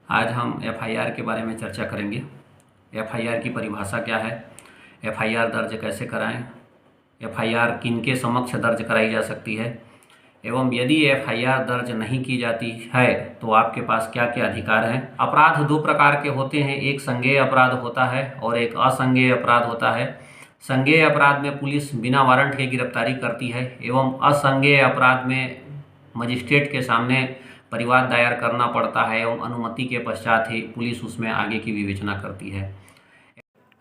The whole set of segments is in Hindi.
आज हम एफआईआर के बारे में चर्चा करेंगे। एफआईआर की परिभाषा क्या है, एफआईआर दर्ज कैसे कराएं, एफआईआर किनके समक्ष दर्ज कराई जा सकती है एवं यदि एफआईआर दर्ज नहीं की जाती है तो आपके पास क्या क्या अधिकार हैं। अपराध दो प्रकार के होते हैं, एक संज्ञेय अपराध होता है और एक असंज्ञेय अपराध होता है। संज्ञेय अपराध में पुलिस बिना वारंट के गिरफ्तारी करती है एवं असंज्ञेय अपराध में मजिस्ट्रेट के सामने परिवाद दायर करना पड़ता है एवं अनुमति के पश्चात ही पुलिस उसमें आगे की विवेचना करती है।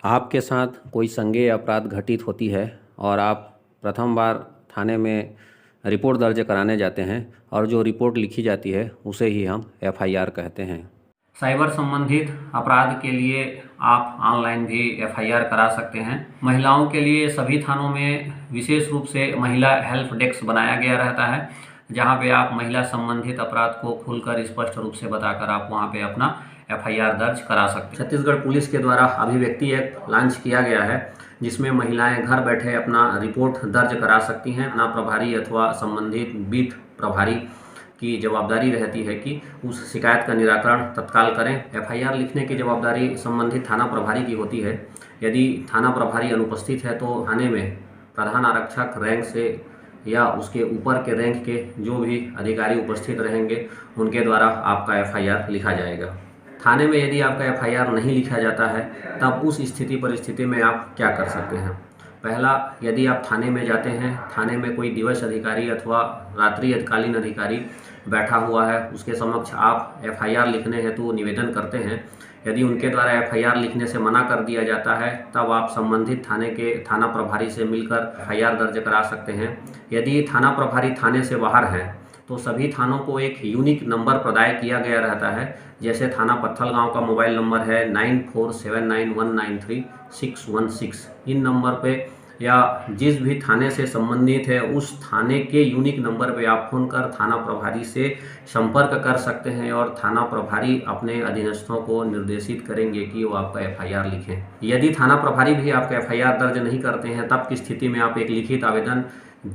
आपके साथ कोई संज्ञेय अपराध घटित होती है और आप प्रथम बार थाने में रिपोर्ट दर्ज कराने जाते हैं और जो रिपोर्ट लिखी जाती है उसे ही हम एफआईआर कहते हैं। साइबर संबंधित अपराध के लिए आप ऑनलाइन भी एफआईआर करा सकते हैं। महिलाओं के लिए सभी थानों में विशेष रूप से महिला हेल्प डेस्क बनाया गया रहता है, जहां पे आप महिला संबंधित अपराध को खुलकर स्पष्ट रूप से बताकर आप वहां पे अपना एफआईआर दर्ज करा सकते हैं। छत्तीसगढ़ पुलिस के द्वारा अभिव्यक्ति एक्ट लॉन्च किया गया है, जिसमें महिलाएं घर बैठे अपना रिपोर्ट दर्ज करा सकती हैं। थाना प्रभारी अथवा संबंधित बीट प्रभारी की जवाबदारी रहती है कि उस शिकायत का निराकरण तत्काल करें। एफआईआर लिखने की जवाबदारी संबंधित थाना प्रभारी की होती है। यदि थाना प्रभारी अनुपस्थित है तो थाने में प्रधान आरक्षक रैंक से या उसके ऊपर के रैंक के जो भी अधिकारी उपस्थित रहेंगे उनके द्वारा आपका एफआईआर लिखा जाएगा। थाने में यदि आपका एफआईआर नहीं लिखा जाता है तब उस स्थिति परिस्थिति में आप क्या कर सकते हैं। पहला, यदि आप थाने में जाते हैं, थाने में कोई दिवस अधिकारी अथवा रात्रिकालीन अधिकारी बैठा हुआ है, उसके समक्ष आप एफआईआर लिखने हेतु निवेदन करते हैं। यदि उनके द्वारा एफआईआर लिखने से मना कर दिया जाता है तब आप संबंधित थाने के थाना प्रभारी से मिलकर एफआईआर दर्ज करा सकते हैं। यदि थाना प्रभारी थाने से बाहर हैं तो सभी थानों को एक यूनिक नंबर प्रदान किया गया रहता है। जैसे थाना पत्थलगांव का मोबाइल नंबर है 9479199616। इन नंबर पे या जिस भी थाने से संबंधित है उस थाने के यूनिक नंबर पे आप फोन कर थाना प्रभारी से संपर्क कर सकते हैं और थाना प्रभारी अपने अधीनस्थों को निर्देशित करेंगे कि वो आपका एफआईआर लिखें। यदि थाना प्रभारी भी आपका एफआईआर दर्ज नहीं करते हैं तब की स्थिति में आप एक लिखित आवेदन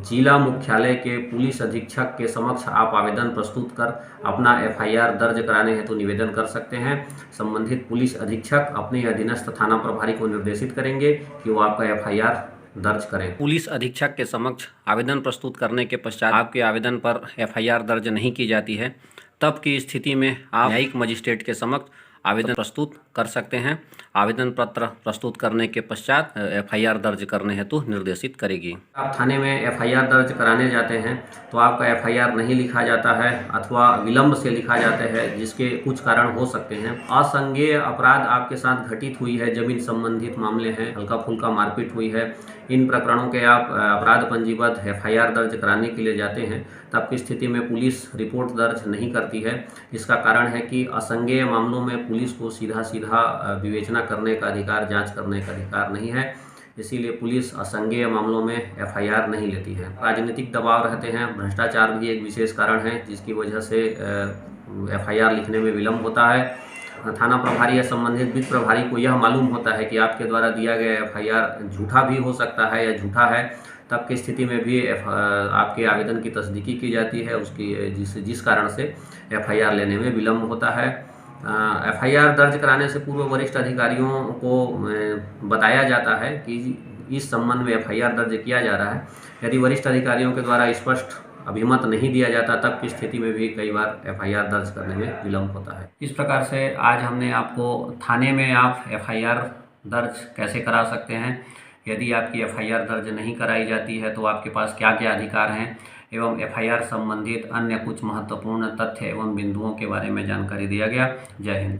जिला मुख्यालय के पुलिस अधीक्षक के समक्ष आप आवेदन प्रस्तुत कर अपना एफआईआर दर्ज कराने हेतु निवेदन कर सकते हैं। संबंधित पुलिस अधीक्षक अपने अधीनस्थ थाना प्रभारी को निर्देशित करेंगे कि वो आपका एफआईआर दर्ज करें। पुलिस अधीक्षक के समक्ष आवेदन प्रस्तुत करने के पश्चात आपके आवेदन पर एफआईआर दर्ज नहीं की जाती है तब की स्थिति में आप न्यायिक मजिस्ट्रेट के समक्ष आवेदन प्रस्तुत कर सकते हैं। आवेदन पत्र प्रस्तुत करने के पश्चात एफआईआर दर्ज करने हेतु निर्देशित करेगी। आप थाने में एफआईआर दर्ज कराने जाते हैं तो आपका एफआईआर नहीं लिखा जाता है अथवा विलंब से लिखा जाता है, जिसके कुछ कारण हो सकते हैं। असंज्ञेय अपराध आपके साथ घटित हुई है, जमीन संबंधित मामले हैं, हल्का फुल्का मारपीट हुई है, इन प्रकरणों के आप अपराध पंजीबद्ध एफआईआर दर्ज कराने के लिए जाते हैं तब की स्थिति में पुलिस रिपोर्ट दर्ज नहीं करती है। इसका कारण है कि असंज्ञेय मामलों में पुलिस को सीधा विवेचना करने का अधिकार, जांच करने का अधिकार नहीं है, इसीलिए पुलिस असंज्ञेय मामलों में एफआईआर नहीं लेती है। राजनीतिक दबाव रहते हैं, भ्रष्टाचार भी एक विशेष कारण है जिसकी वजह से एफआईआर लिखने में विलम्ब होता है। थाना प्रभारी या संबंधित वित्त प्रभारी को यह मालूम होता है कि आपके द्वारा दिया गया एफआईआर झूठा भी हो सकता है या झूठा है, तब की स्थिति में भी आपके आवेदन की तस्दीकी की जाती है, उसकी जिस कारण से एफआईआर लेने में विलम्ब होता है। एफआईआर दर्ज कराने से पूर्व वरिष्ठ अधिकारियों को बताया जाता है कि इस संबंध में एफआईआर दर्ज किया जा रहा है। यदि वरिष्ठ अधिकारियों के द्वारा स्पष्ट अभिमत नहीं दिया जाता तब की स्थिति में भी कई बार एफआईआर दर्ज करने में विलम्ब होता है। इस प्रकार से आज हमने आपको थाने में आप एफआईआर दर्ज कैसे करा सकते हैं, यदि आपकी एफआईआर दर्ज नहीं कराई जाती है तो आपके पास क्या क्या अधिकार हैं एवं एफआईआर संबंधित अन्य कुछ महत्वपूर्ण तथ्य एवं बिंदुओं के बारे में जानकारी दिया गया। जय हिंद।